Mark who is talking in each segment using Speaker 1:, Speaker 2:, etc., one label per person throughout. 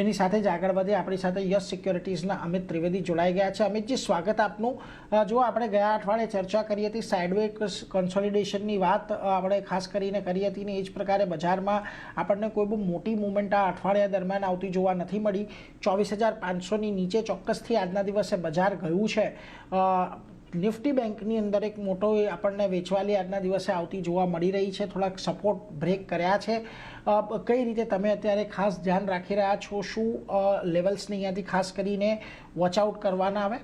Speaker 1: એની સાથે જ આગળ વધે આપણી સાથે યસ સિક્યોરિટીઝના અમિત ત્રિવેદી જોડાઈ ગયા છે. અમિતજી, સ્વાગત આપનું. જો આપણે ગયા અઠવાડિયે ચર્ચા કરી હતી સાઇડવેઝ કન્સોલિડેશનની વાત આપણે ખાસ કરીને કરી હતી ને એ જ પ્રકારે બજારમાં આપણને કોઈ બહુ મોટી મુવમેન્ટ આ અઠવાડિયા દરમિયાન આવતી જોવા નથી મળી. 24,500ની નીચે ચોક્કસથી આજના દિવસે બજાર ગયું છે. નિફ્ટી બેંકની અંદર એક મોટો આપણને વેચવાલી આજના દિવસે આવતી જોવા મળી રહી છે. થોડાક સપોર્ટ બ્રેક કર્યા છે. કઈ રીતે તમે અત્યારે ખાસ ધ્યાન રાખી રહ્યા છો? શું લેવલ્સને અહીંયાથી ખાસ કરીને વોચઆઉટ કરવાના આવે?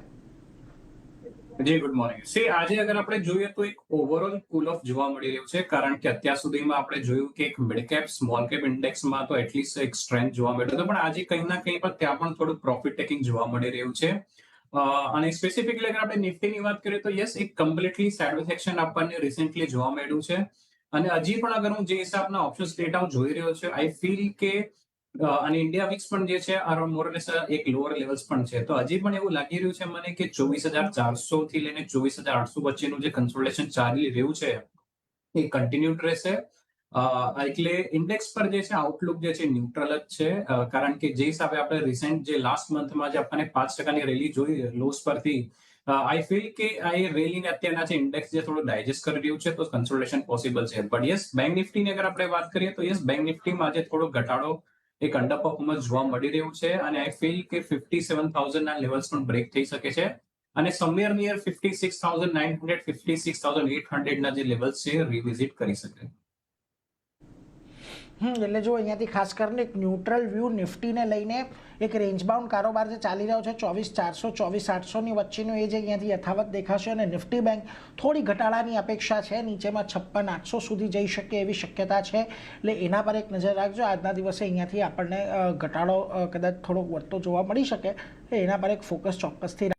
Speaker 2: જી ગુડ મોર્નિંગ. આજે અગર આપણે જોઈએ તો એક ઓવરઓલ કુલ ઓફ જોવા મળી રહ્યું છે, કારણ કે અત્યાર સુધીમાં આપણે જોયું કે એક મિડ કેપ સ્મોલ કેપ ઇન્ડેક્સમાં તો એટલીસ્ટ એક સ્ટ્રેન્થ જોવા મળ્યો હતો, પણ આજે કંઈ ના કંઈ પણ ત્યાં પણ થોડું પ્રોફિટ ટેકિંગ જોવા મળી રહ્યું છે. અને સ્પેસિફિકલી અગર આપણે નિફ્ટીની વાત કરીએ તો યસ, એક કમ્પ્લીટલી સાઇડવેઝ એક્શન આપણને રિસેન્ટલી જોવા મળ્યું છે. અને હજી પણ અગર હું જે હિસાબના ઓપ્શન્સ ડેટા હું જોઈ રહ્યો છું, આઈ ફીલ કે અને ઇન્ડિયા વિક્સ પણ જે છે અરાઉન્ડ મોરલેસ એક લોઅર લેવલ્સ પણ છે. તો હજી પણ એવું લાગી રહ્યું છે મને કે 24,400 થી લઈને 24,800 વચ્ચેનું જે કન્સોલિડેશન ચાલી રહ્યું છે એ કન્ટિન્યુડ રહેશે. એટલે ઇન્ડેક્સ પર જે છે આઉટલુક જે છે ન્યુટ્રલ જ છે, કારણ કે જે હિસાબે આપણે રિસેન્ટ જે લાસ્ટ મંથમાં જે આપણને 5%ની રેલી જોઈ લોસ પરથી, આઈ ફીલ કે આ રેલીને અત્યારના જે ઇન્ડેક્સ જે થોડું ડાયજેસ્ટ કરી રહ્યું છે તો કન્સોલિડેશન પોસિબલ છે. બટ યસ, બેંક નિફ્ટીની અગર આપણે વાત કરીએ તો યસ, બેંક નિફ્ટીમાં આજે થોડો ઘટાડો, એક અંડર પરફોર્મન્સ જોવા મળી રહ્યું છે. અને આઈ ફીલ કે 57,000 ના લેવલ્સ પણ બ્રેક થઈ શકે છે અને સમવેર નિયર 56,900 56,800 ના જે લેવલ્સ છે રિવિઝિટ કરી શકે.
Speaker 1: એટલે જો અહીંયાથી ખાસ કરીને એક ન્યુટ્રલ વ્યૂ નિફ્ટીને લઈને એક રેન્જ બાઉન્ડ કારોબાર જે ચાલી રહ્યો છે 24,400 24,800ની વચ્ચેનો એ જે અહીંયાથી યથાવત દેખાશે. અને નિફ્ટી બેંક થોડી ઘટાડાની અપેક્ષા છે, નીચેમાં 56,800 સુધી જઈ શકે એવી શક્યતા છે. એટલે એના પર એક નજર રાખજો. આજના દિવસે અહીંયાથી આપણને ઘટાડો કદાચ થોડોક વધતો જોવા મળી શકે, એના પર એક ફોકસ ચોક્કસથી